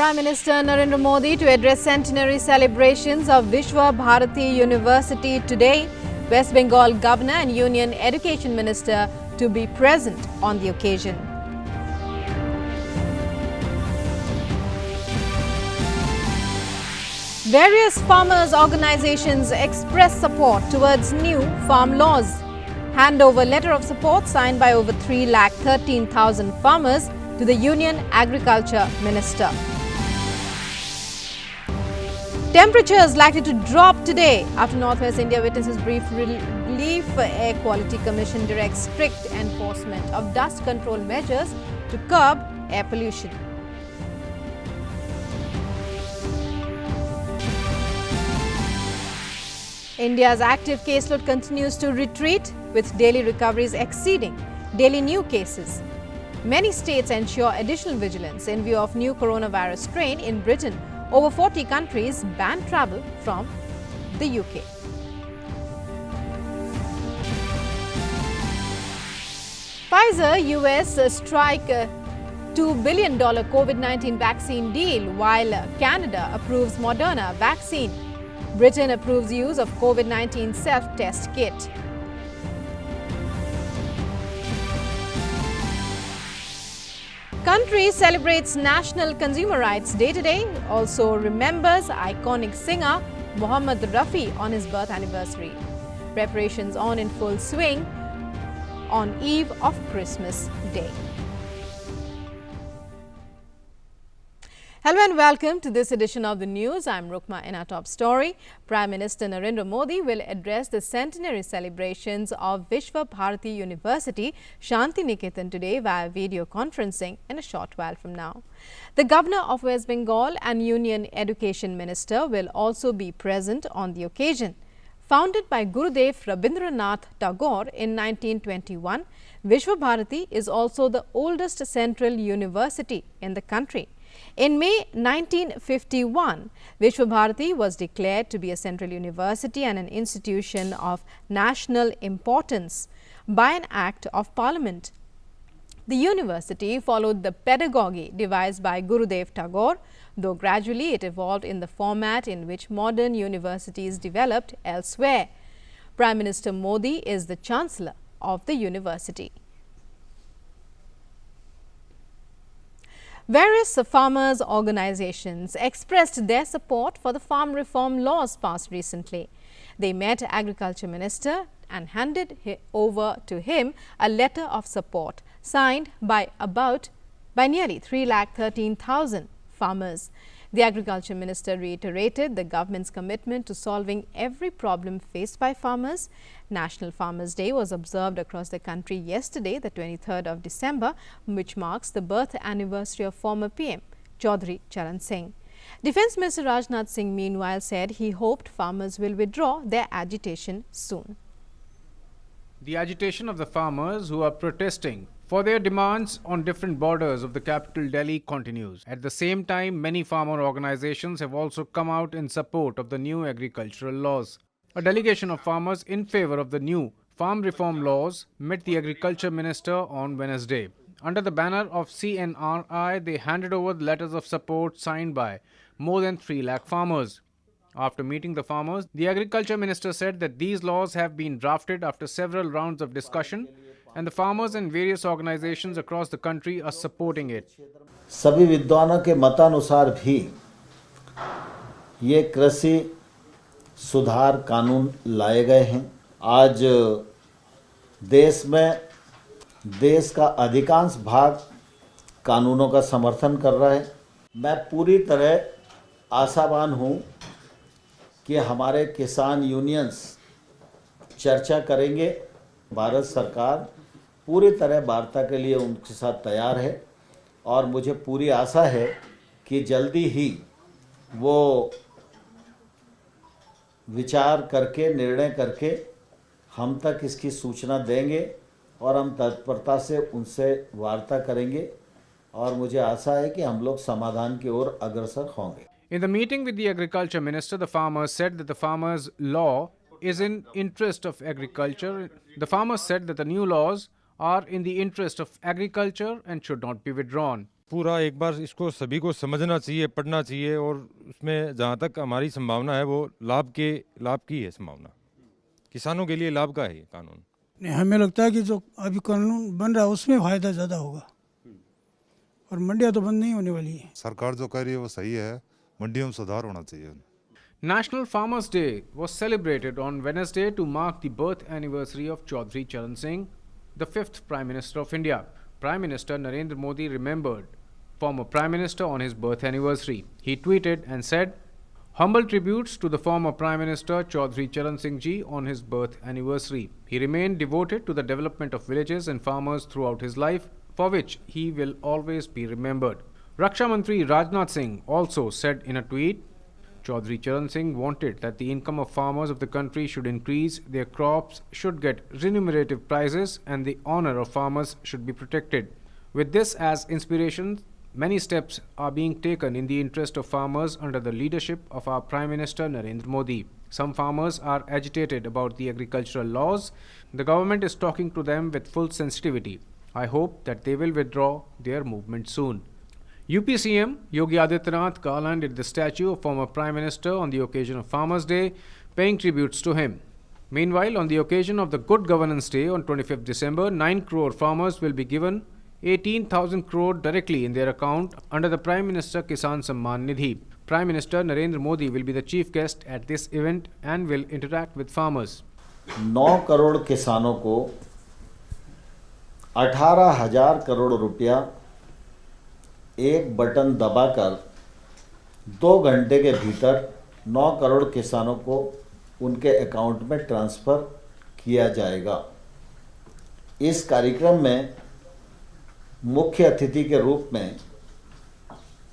Prime Minister Narendra Modi to address centenary celebrations of Vishwa Bharati University today. West Bengal Governor and Union Education Minister to be present on the occasion. Various farmers' organizations express support towards new farm laws. Handover letter of support signed by over 3,13,000 farmers to the Union Agriculture Minister. Temperatures likely to drop today after Northwest India witnesses brief relief. Air Quality Commission directs strict enforcement of dust control measures to curb air pollution. India's active caseload continues to retreat, with daily recoveries exceeding daily new cases. Many states ensure additional vigilance in view of new coronavirus strain in Britain. Over 40 countries ban travel from the UK. Pfizer US strike $2 billion COVID-19 vaccine deal, while Canada approves Moderna vaccine. Britain approves use of COVID-19 self-test kit. Country celebrates National Consumer Rights Day today, also remembers iconic singer Mohammad Rafi on his birth anniversary. Preparations on in full swing on eve of Christmas Day. Hello and welcome to this edition of the news. I'm Rukma in our top story. Prime Minister Narendra Modi will address the centenary celebrations of Vishwa Bharati University, Shanti Niketan today via video conferencing in a short while from now. The Governor of West Bengal and Union Education Minister will also be present on the occasion. Founded by Gurudev Rabindranath Tagore in 1921, Vishwa Bharati is also the oldest central university in the country. In May 1951, Vishwa Bharati was declared to be a central university and an institution of national importance by an act of parliament. The university followed the pedagogy devised by Gurudev Tagore, though gradually it evolved in the format in which modern universities developed elsewhere. Prime Minister Modi is the Chancellor of the university. Various farmers' organizations expressed their support for the farm reform laws passed recently. They met Agriculture Minister and handed over to him a letter of support signed by nearly 3,13,000 farmers. The Agriculture Minister reiterated the government's commitment to solving every problem faced by farmers. National Farmers' Day was observed across the country yesterday, the 23rd of December, which marks the birth anniversary of former PM Chaudhry Charan Singh. Defence Minister Rajnath Singh meanwhile said he hoped farmers will withdraw their agitation soon. The agitation of the farmers who are protesting for their demands on different borders of the capital Delhi continues. At the same time, many farmer organizations have also come out in support of the new agricultural laws. A delegation of farmers in favor of the new farm reform laws met the Agriculture Minister on Wednesday. Under the banner of CNRI, they handed over the letters of support signed by more than 3 lakh farmers. After meeting the farmers, the Agriculture Minister said that these laws have been drafted after several rounds of discussion and the farmers and various organizations across the country are supporting it. सभी विद्वानों के मतानुसार भी ये कृषि सुधार कानून लाए गए हैं। आज देश में देश का अधिकांश भाग कानूनों का समर्थन कर रहा है। मैं पूरी तरह आशावान हूँ कि हमारे किसान यूनियंस चर्चा करेंगे। भारत सरकार पूरी तरह वार्ता के लिए उनके साथ तैयार है और मुझे पूरी आशा है कि जल्दी ही वो विचार करके निर्णय करके हम तक इसकी सूचना देंगे और हम तत्परता से उनसे वार्ता करेंगे और मुझे आशा है कि हम लोग समाधान की ओर अग्रसर होंगे। In the meeting with the Agriculture Minister, the farmers said that the farmers' law is in interest of agriculture. The farmers said that the new laws are in the interest of agriculture and should not be withdrawn. पूरा एक बार इसको सभी को समझना चाहिए, पढ़ना चाहिए और उसमें जहाँ तक हमारी संभावना है वो लाभ की है संभावना। किसानों के लिए लाभ का है ये कानून। नहीं, हमें लगता है कि जो अभी कानून बन रहा है उसमें फ़ायदा ज़्यादा होगा और मंडियाँ तो बंद नहीं होने वाली है। सरकार जो कर रही है वो सही है, मंडियों में सुधार होना चाहिए। National Farmers Day was celebrated on Wednesday to mark the birth anniversary of Chaudhry Charan Singh, the 5th Prime Minister of India. Prime Minister Narendra Modi remembered former Prime Minister on his birth anniversary. He tweeted and said, "Humble tributes to the former Prime Minister Chaudhry Charan Singh Ji on his birth anniversary. He remained devoted to the development of villages and farmers throughout his life, for which he will always be remembered." Raksha Mantri Rajnath Singh also said in a tweet, Chaudhry Charan Singh wanted that the income of farmers of the country should increase, their crops should get remunerative prices, and the honor of farmers should be protected. With this as inspiration, many steps are being taken in the interest of farmers under the leadership of our Prime Minister Narendra Modi. Some farmers are agitated about the agricultural laws. The government is talking to them with full sensitivity. I hope that they will withdraw their movement soon. UP CM Yogi Adityanath garlanded the statue of former Prime Minister on the occasion of Farmers' Day, paying tributes to him. Meanwhile, on the occasion of the Good Governance Day on 25th December, 9 crore farmers will be given 18,000 crore directly in their account under the Prime Minister Kisan Samman Nidhi. Prime Minister Narendra Modi will be the chief guest at this event and will interact with farmers. 9 crore किसानों को 18,000 करोड़ रुपया एक button दबाकर 2 घंटे के भीतर 9 करोड़ किसानों को उनके अकाउंट में ट्रांसफ़र किया जाएगा। इस कार्यक्रम में मुख्य अतिथि के रूप में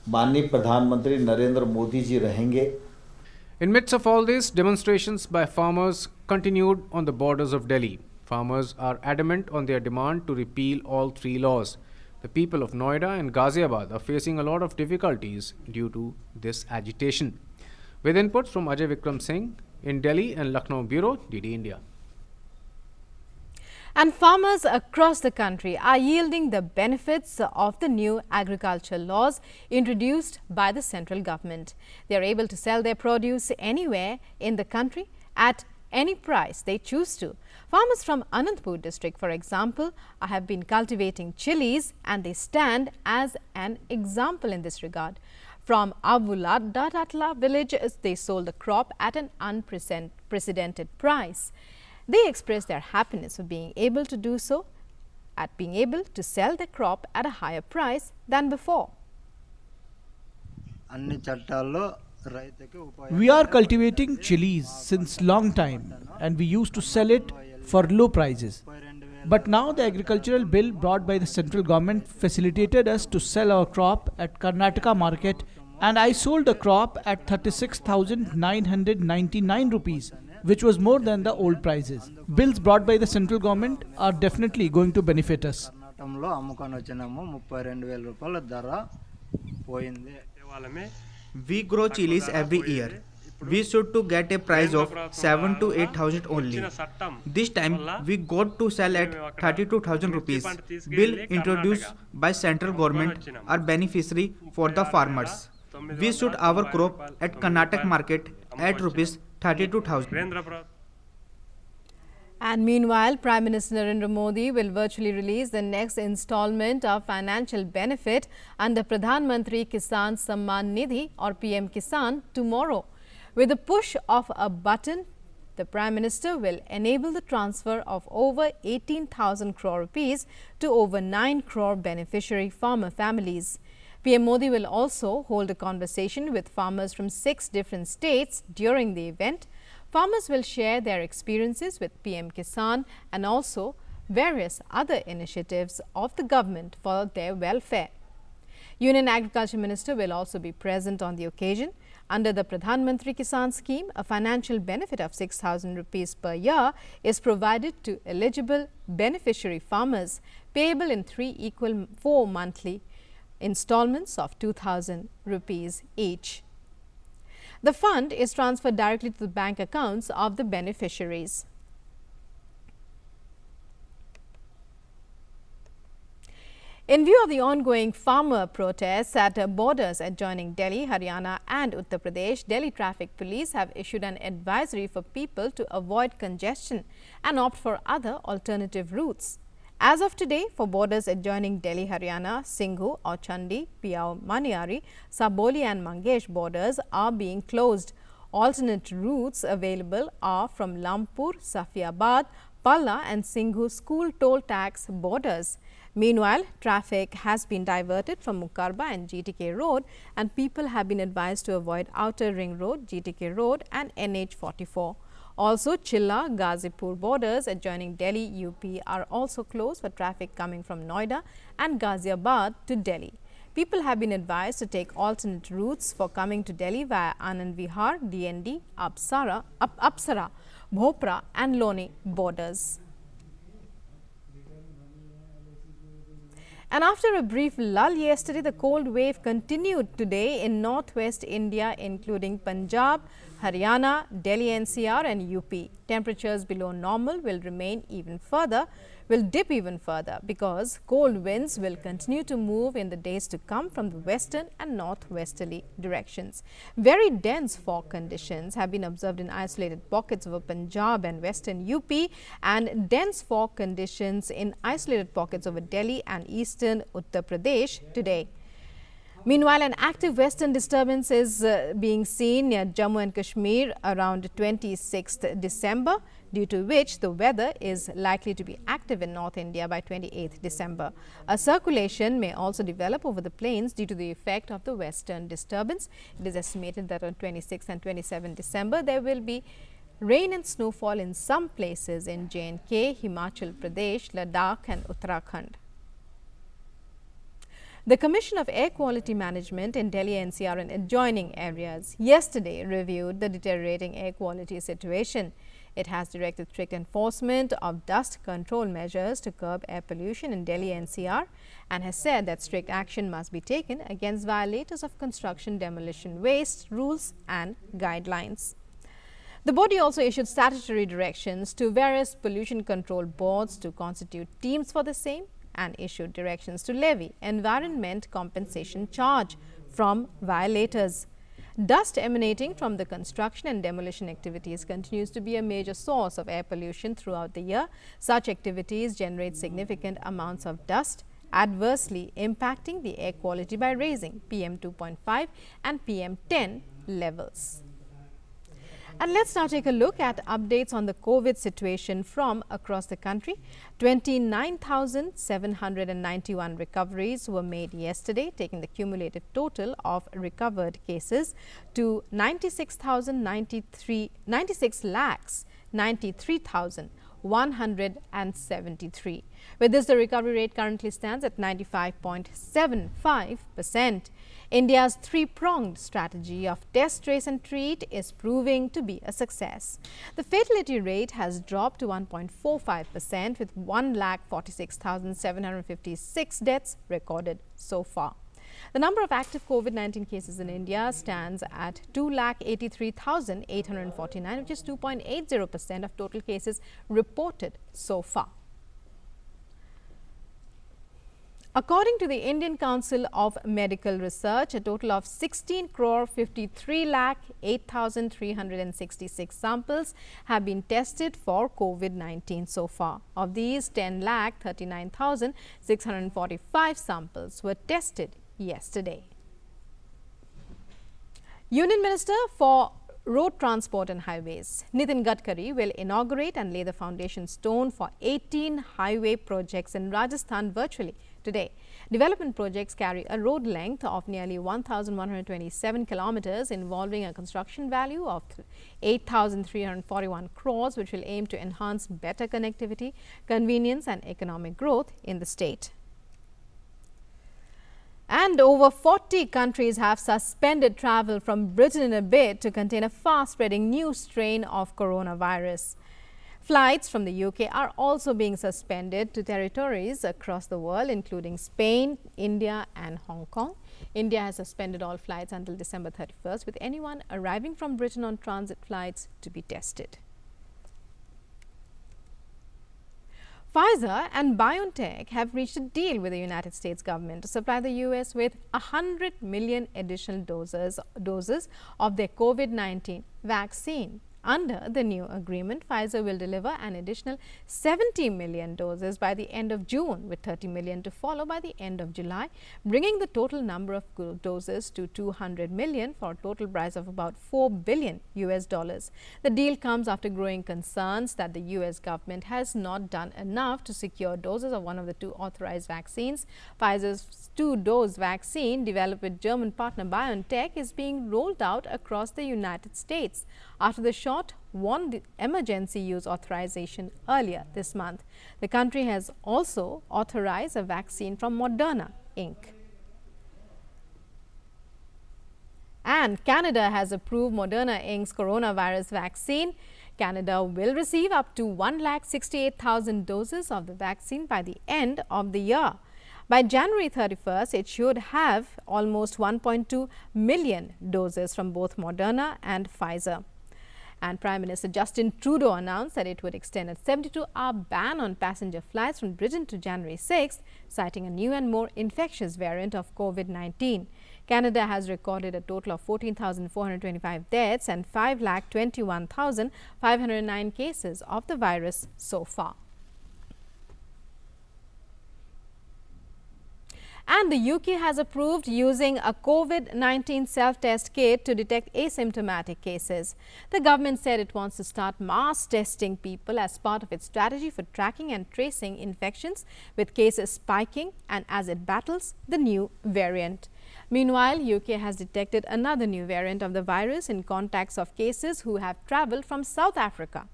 माननीय प्रधानमंत्री नरेंद्र मोदी जी रहेंगे। In midst of all this, demonstrations by farmers continued on the borders of Delhi. Farmers are adamant on their demand to repeal all 3 laws. The people of Noida and Ghaziabad are facing a lot of difficulties due to this agitation. With inputs from Ajay Vikram Singh in Delhi and Lucknow Bureau, DD India. And farmers across the country are yielding the benefits of the new agricultural laws introduced by the central government. They are able to sell their produce anywhere in the country at any price they choose to. Farmers from Anantapur district, for example, have been cultivating chilies, and they stand as an example in this regard. From Avuladdatla village, they sold the crop at an unprecedented price. They expressed their happiness of being able to do so, at being able to sell their crop at a higher price than before. We are cultivating chilies since long time, and we used to sell it for low prices. But now the agricultural bill brought by the central government facilitated us to sell our crop at Karnataka market, and I sold the crop at 36,999 rupees, which was more than the old prices. Bills brought by the central government are definitely going to benefit us. We grow chilies every year. We should to get a price of 7 to 8,000 only. This time we got to sell at 32,000 rupees. Bill introduced by central government are beneficiary for the farmers. We should our crop at Karnataka market at rupees 32,000. And meanwhile, Prime Minister Narendra Modi will virtually release the next installment of financial benefit under Pradhan Mantri Kisan Samman Nidhi or PM Kisan tomorrow. With the push of a button, the Prime Minister will enable the transfer of over 18,000 crore rupees to over 9 crore beneficiary farmer families. PM Modi will also hold a conversation with farmers from 6 different states during the event. Farmers will share their experiences with PM Kisan and also various other initiatives of the government for their welfare. Union Agriculture Minister will also be present on the occasion. Under the Pradhan Mantri Kisan scheme, a financial benefit of 6,000 rupees per year is provided to eligible beneficiary farmers, payable in 3 equal 4 monthly installments of 2,000 rupees each. The fund is transferred directly to the bank accounts of the beneficiaries. In view of the ongoing farmer protests at borders adjoining Delhi, Haryana and Uttar Pradesh, Delhi Traffic Police have issued an advisory for people to avoid congestion and opt for other alternative routes. As of today, for borders adjoining Delhi, Haryana, Singhu, Auchandi, Piau, Maniari, Saboli and Mangesh borders are being closed. Alternate routes available are from Lampur, Safiabad, Palla and Singhu school toll tax borders. Meanwhile, traffic has been diverted from Mukarba and GTK Road and people have been advised to avoid Outer Ring Road, GTK Road and NH44. Also, Chilla, Ghazipur borders adjoining Delhi, UP are also closed for traffic coming from Noida and Ghaziabad to Delhi. People have been advised to take alternate routes for coming to Delhi via Anand Vihar, DND, Apsara, Bhopra and Loni borders. And after a brief lull yesterday, the cold wave continued today in northwest India, including Punjab, Haryana, Delhi NCR and UP. Temperatures below normal will dip even further because cold winds will continue to move in the days to come from the western and northwesterly directions. Very dense fog conditions have been observed in isolated pockets over Punjab and western UP and dense fog conditions in isolated pockets over Delhi and eastern Uttar Pradesh today. Meanwhile, an active western disturbance is being seen near Jammu and Kashmir around 26th December, due to which the weather is likely to be active in North India by 28th December. A circulation may also develop over the plains due to the effect of the western disturbance. It is estimated that on 26th and 27th December, there will be rain and snowfall in some places in J&K, Himachal Pradesh, Ladakh and Uttarakhand. The Commission of Air Quality Management in Delhi NCR and adjoining areas yesterday reviewed the deteriorating air quality situation. It has directed strict enforcement of dust control measures to curb air pollution in Delhi NCR and has said that strict action must be taken against violators of construction demolition waste rules and guidelines. The body also issued statutory directions to various pollution control boards to constitute teams for the same and issued directions to levy environment compensation charge from violators. Dust emanating from the construction and demolition activities continues to be a major source of air pollution throughout the year. Such activities generate significant amounts of dust, adversely impacting the air quality by raising PM 2.5 and PM 10 levels. And let's now take a look at updates on the COVID situation from across the country. 29,791 recoveries were made yesterday, taking the cumulative total of recovered cases to 96,173,173. With this, the recovery rate currently stands at 95.75%. India's three-pronged strategy of test, trace and treat is proving to be a success. The fatality rate has dropped to 1.45% with 1,46,756 deaths recorded so far. The number of active COVID-19 cases in India stands at 2,83,849, which is 2.80% of total cases reported so far. According to the Indian Council of Medical Research, a total of 16,53,08,366 samples have been tested for COVID-19 so far. Of these, 10,39,645 samples were tested yesterday. Union Minister for Road Transport and Highways, Nitin Gadkari, will inaugurate and lay the foundation stone for 18 highway projects in Rajasthan virtually today. Development projects carry a road length of nearly 1,127 kilometers, involving a construction value of 8,341 crores, which will aim to enhance better connectivity, convenience and economic growth in the state. And over 40 countries have suspended travel from Britain in a bid to contain a fast-spreading new strain of coronavirus. Flights from the UK are also being suspended to territories across the world, including Spain, India and Hong Kong. India has suspended all flights until December 31st, with anyone arriving from Britain on transit flights to be tested. Pfizer and BioNTech have reached a deal with the United States government to supply the U.S. with 100 million additional doses of their COVID-19 vaccine. Under the new agreement, Pfizer will deliver an additional 70 million doses by the end of June, with 30 million to follow by the end of July, bringing the total number of doses to 200 million for a total price of about $4 billion US. The deal comes after growing concerns that the US government has not done enough to secure doses of one of the two authorized vaccines. Pfizer's two-dose vaccine, developed with German partner BioNTech, is being rolled out across the United States after the shot won the emergency use authorization earlier this month. The country has also authorized a vaccine from Moderna, Inc. And Canada has approved Moderna, Inc.'s coronavirus vaccine. Canada will receive up to 168,000 doses of the vaccine by the end of the year. By January 31st, it should have almost 1.2 million doses from both Moderna and Pfizer. And Prime Minister Justin Trudeau announced that it would extend a 72-hour ban on passenger flights from Britain to January 6th, citing a new and more infectious variant of COVID-19. Canada has recorded a total of 14,425 deaths and 5,21,509 cases of the virus so far. And the UK has approved using a COVID-19 self-test kit to detect asymptomatic cases. The government said it wants to start mass testing people as part of its strategy for tracking and tracing infections, with cases spiking and as it battles the new variant. Meanwhile, UK has detected another new variant of the virus in contacts of cases who have travelled from South Africa.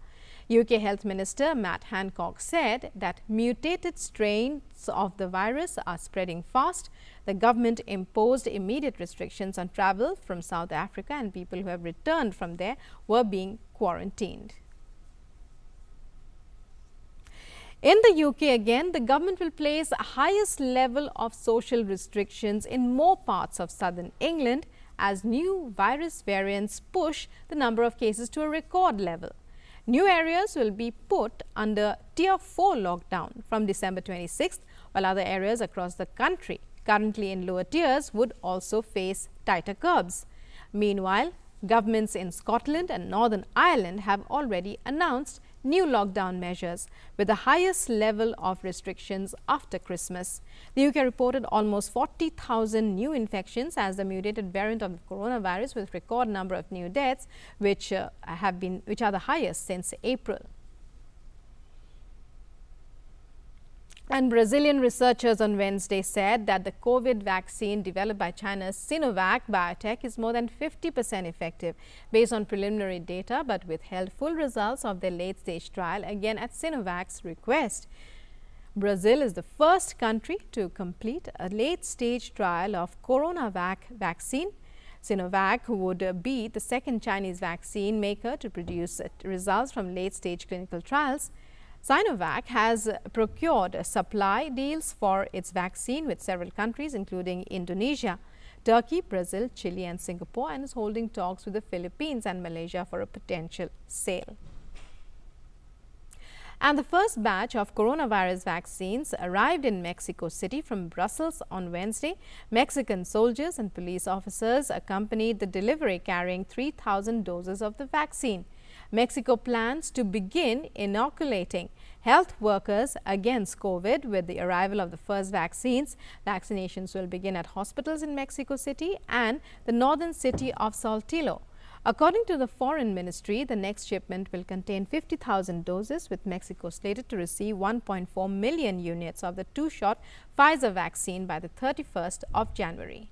UK Health Minister Matt Hancock said that mutated strains of the virus are spreading fast. The government imposed immediate restrictions on travel from South Africa, and people who have returned from there were being quarantined. In the UK again, the government will place a highest level of social restrictions in more parts of southern England as new virus variants push the number of cases to a record level. New areas will be put under Tier 4 lockdown from December 26th, while other areas across the country currently in lower tiers would also face tighter curbs. Meanwhile, governments in Scotland and Northern Ireland have already announced new lockdown measures with the highest level of restrictions after Christmas. The UK reported almost 40,000 new infections as the mutated variant of the coronavirus, with record number of new deaths, which are the highest since April. And Brazilian researchers on Wednesday said that the COVID vaccine developed by China's Sinovac Biotech is more than 50% effective based on preliminary data, but withheld full results of their late-stage trial, again at Sinovac's request. Brazil is the first country to complete a late-stage trial of CoronaVac vaccine. Sinovac would be the second Chinese vaccine maker to produce results from late-stage clinical trials. Sinovac has procured supply deals for its vaccine with several countries, including Indonesia, Turkey, Brazil, Chile and Singapore, and is holding talks with the Philippines and Malaysia for a potential sale. And the first batch of coronavirus vaccines arrived in Mexico City from Brussels on Wednesday. Mexican soldiers and police officers accompanied the delivery, carrying 3,000 doses of the vaccine. Mexico plans to begin inoculating health workers against COVID with the arrival of the first vaccines. Vaccinations will begin at hospitals in Mexico City and the northern city of Saltillo. According to the Foreign Ministry, the next shipment will contain 50,000 doses, with Mexico slated to receive 1.4 million units of the two-shot Pfizer vaccine by the 31st of January.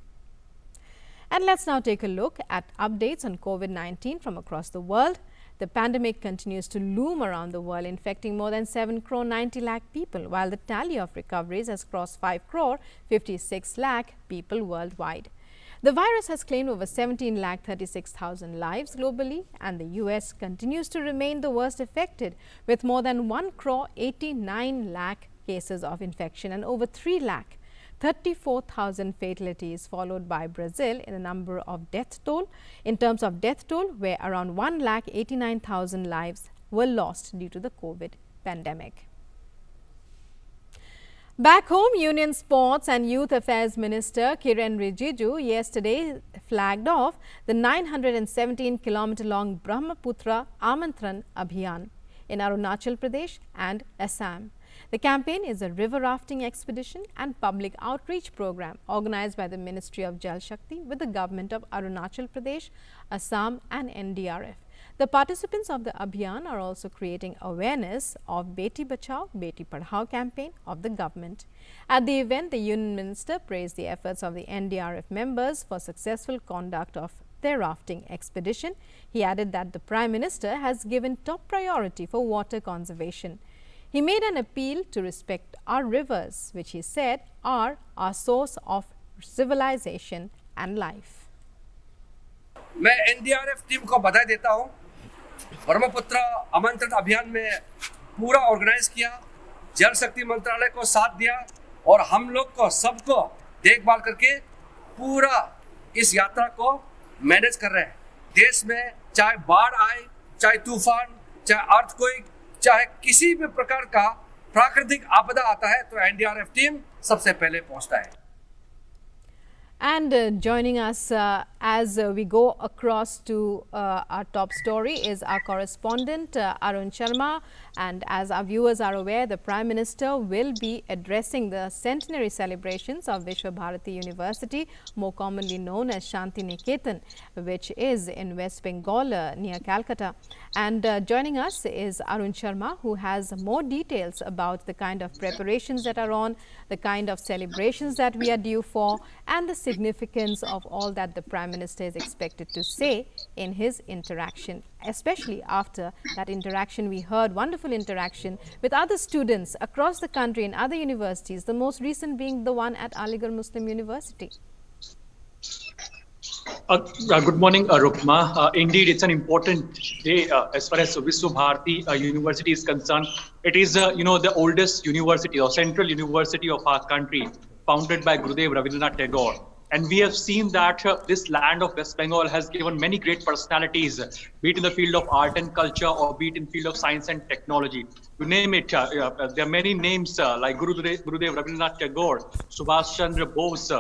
And let's now take a look at updates on COVID-19 from across the world. The pandemic continues to loom around the world, infecting more than 7 crore 90 lakh people, while the tally of recoveries has crossed 5 crore 56 lakh people worldwide. The virus has claimed over 17 lakh 36,000 lives globally, and the US continues to remain the worst affected, with more than 1 crore 89 lakh cases of infection and over 3 lakh 34,000 fatalities, followed by Brazil in the number of death toll. In terms of death toll, where around 1,89,000 lives were lost due to the COVID pandemic. Back home, Union Sports and Youth Affairs Minister Kiren Rijiju yesterday flagged off the 917-kilometer-long Brahmaputra Amantran Abhiyan in Arunachal Pradesh and Assam. The campaign is a river rafting expedition and public outreach program organized by the Ministry of Jal Shakti with the government of Arunachal Pradesh, Assam and NDRF. The participants of the Abhiyan are also creating awareness of Beti Bachao, Beti Padhao campaign of the government. At the event, the Union Minister praised the efforts of the NDRF members for successful conduct of their rafting expedition. He added that the Prime Minister has given top priority for water conservation. He made an appeal to respect our rivers, which he said are our source of civilization and life. मैं NDRF team को बधाई देता हूं। ब्रह्मपुत्र आमंत्रण अभियान में पूरा organise किया, जल शक्ति मंत्रालय को साथ दिया और हम लोग को सबको देखभाल करके पूरा इस यात्रा को मैनेज कर रहे हैं। देश में चाहे बाढ़ आए, चाहे तूफान, चाहे अर्थक्वेक, चाहे किसी भी प्रकार का प्राकृतिक आपदा आता है तो एनडीआरएफ टीम सबसे पहले पहुंचता है। And joining us as we go across to our top story is our correspondent Arun Sharma. And as our viewers are aware, the Prime Minister will be addressing the centenary celebrations of Vishwa Bharati University, more commonly known as Shanti Niketan, which is in West Bengal near Calcutta. And joining us is Arun Sharma, who has more details about the kind of preparations that are on, the kind of celebrations that we are due for, and the significance of all that the Prime Minister is expected to say in his interaction, especially after that interaction we heard, wonderful interaction with other students across the country in other universities, the most recent being the one at Aligarh Muslim University. Good morning, Rukma. Indeed, it's an important day as far as Vishwa Bharati University is concerned. It is, the oldest university or central university of our country, founded by Gurudev Rabindranath Tagore. And we have seen that this land of West Bengal has given many great personalities, be it in the field of art and culture or be it in the field of science and technology. You name it, there are many names like Gurudev Rabindranath Tagore, Subhash Chandra Bose,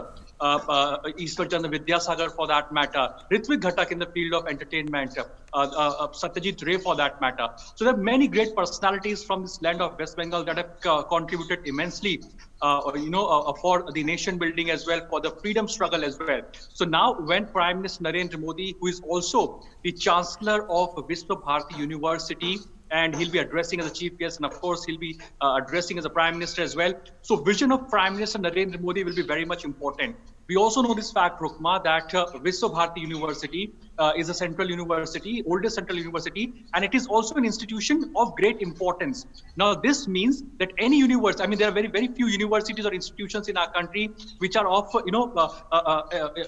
Ishwar Chandra Vidyasagar for that matter, Ritvik Ghatak in the field of entertainment, Satyajit Ray for that matter. So there are many great personalities from this land of West Bengal that have contributed immensely, for the nation building as well, for the freedom struggle as well. So now when Prime Minister Narendra Modi, who is also the Chancellor of Vishwa Bharati University, and he'll be addressing as a chief guest, and of course he'll be addressing as a prime minister as well. So vision of Prime Minister Narendra Modi will be very much important. We also know this fact, Rukma, that Vishwa Bharati University is a central university, oldest central university, and it is also an institution of great importance. Now, this means that any university, there are very, very few universities or institutions in our country which are of,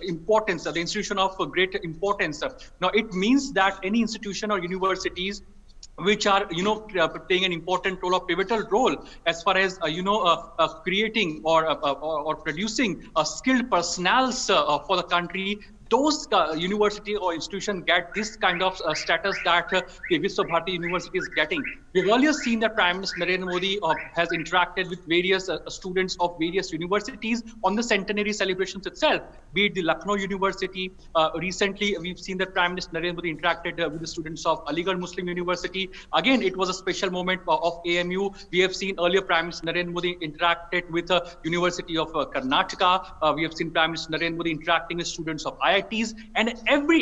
importance, the institution of great importance. Now, it means that any institution or universities which are, playing an important role, a pivotal role as far as, creating or producing skilled personnel for the country. Those university or institution get this kind of status that the Vishwa Bharati University is getting. We've earlier seen that Prime Minister Narendra Modi has interacted with various students of various universities on the centenary celebrations itself, be it the Lucknow University. Recently, we've seen that Prime Minister Narendra Modi interacted with the students of Aligarh Muslim University. Again, it was a special moment of AMU. We have seen earlier Prime Minister Narendra Modi interacted with the University of Karnataka. We have seen Prime Minister Narendra Modi interacting with students of IITs, and every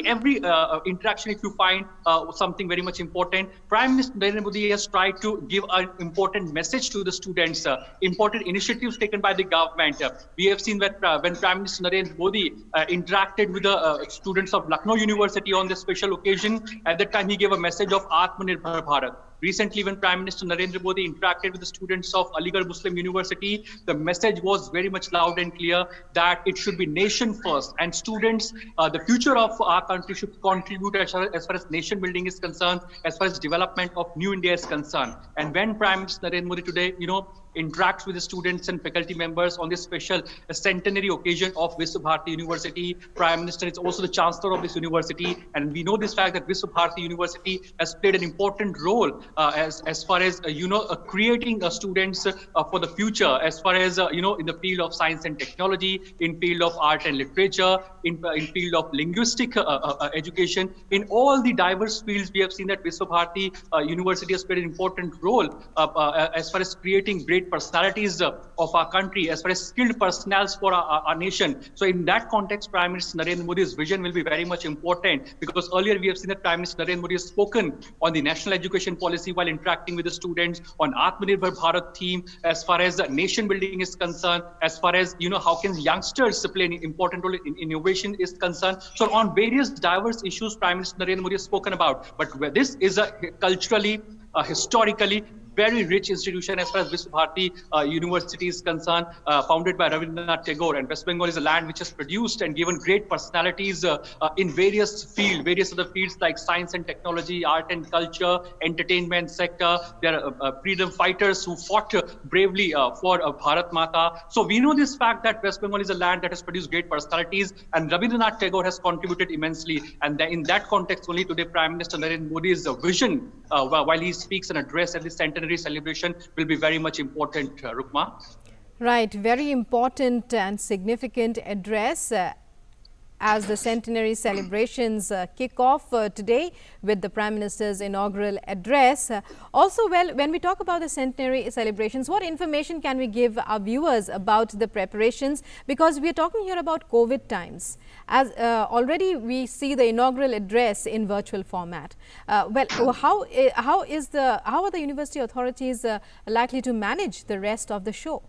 interaction, if you find something very much important, Prime Minister Narendra Modi has tried to give an important message to the students, important initiatives taken by the government. We have seen that when Prime Minister Narendra Modi interacted with the students of Lucknow University on this special occasion, at that time he gave a message of Atmanirbhar Bharat. Recently, when Prime Minister Narendra Modi interacted with the students of Aligarh Muslim University, the message was very much loud and clear that it should be nation first, and students, the future of our country should contribute as far as nation building is concerned, as far as development of New India is concerned. And when Prime Minister Narendra Modi today, interacts with the students and faculty members on this special centenary occasion of Vishwa Bharati University. Prime Minister is also the Chancellor of this university, and we know this fact that Vishwa Bharati University has played an important role as far as creating students for the future, as far as in the field of science and technology, in field of art and literature, in field of linguistic education, in all the diverse fields. We have seen that Vishwa Bharati University has played an important role as far as creating great personalities of our country, as far as skilled personnels for our nation. So in that context, Prime Minister Narendra Modi's vision will be very much important, because earlier we have seen that Prime Minister Narendra Modi has spoken on the national education policy while interacting with the students, on Atmanirbhar Bharat theme, as far as nation building is concerned, as far as how can youngsters play an important role in innovation is concerned. So on various diverse issues, Prime Minister Narendra Modi has spoken about. But this is a culturally, historically very rich institution as far as Vishwa Bharati University is concerned, founded by Rabindranath Tagore. And West Bengal is a land which has produced and given great personalities in various other fields like science and technology, art and culture, entertainment sector. There are freedom fighters who fought bravely for Bharat Mata. So we know this fact that West Bengal is a land that has produced great personalities, and Rabindranath Tagore has contributed immensely. And in that context, only today Prime Minister Narendra Modi's vision while he speaks an address at the centenary celebration will be very much important, Rukma. Right, very important and significant address as the centenary celebrations kick off today with the Prime Minister's inaugural address. Also, well, when we talk about the centenary celebrations, what information can we give our viewers about the preparations? Because we are talking here about COVID times. As already we see the inaugural address in virtual format. How are the university authorities likely to manage the rest of the show?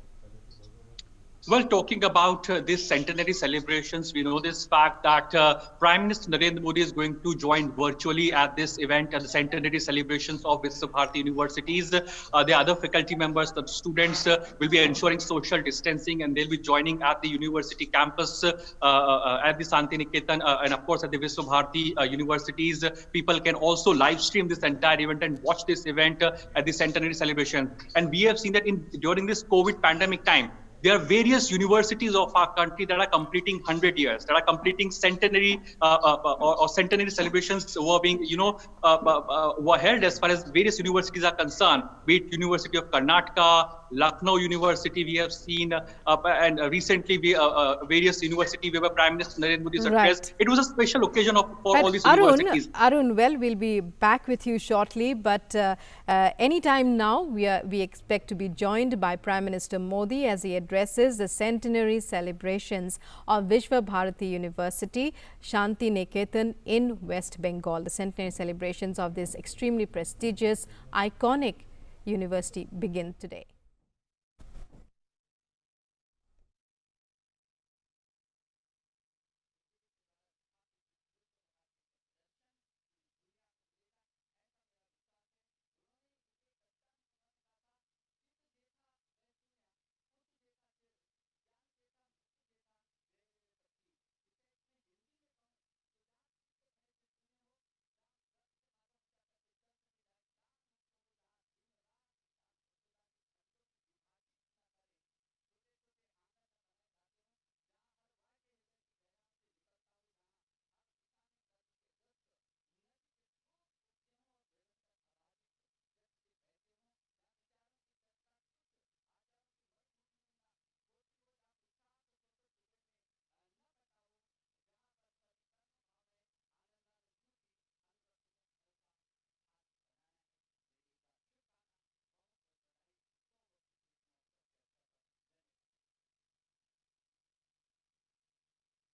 Well, talking about these centenary celebrations, we know this fact that Prime Minister Narendra Modi is going to join virtually at this event, at the centenary celebrations of Vishwa Bharati universities. The other faculty members, the students will be ensuring social distancing, and they'll be joining at the university campus, at the Santiniketan, and of course at the Vishwa Bharati universities. People can also live stream this entire event and watch this event at the centenary celebration. And we have seen that during this COVID pandemic time, there are various universities of our country that are completing 100 years, that are completing centenary or centenary celebrations were being, were held as far as various universities are concerned. Be it University of Karnataka, Lucknow University, we have seen, and recently various universities where Prime Minister Narendra Modi's address. Right. It was a special occasion for all these universities. Arun, well, we'll be back with you shortly, but anytime now we expect to be joined by Prime Minister Modi as he addresses the centenary celebrations of Vishwa Bharati University, Shanti Niketan in West Bengal. The centenary celebrations of this extremely prestigious, iconic university begin today.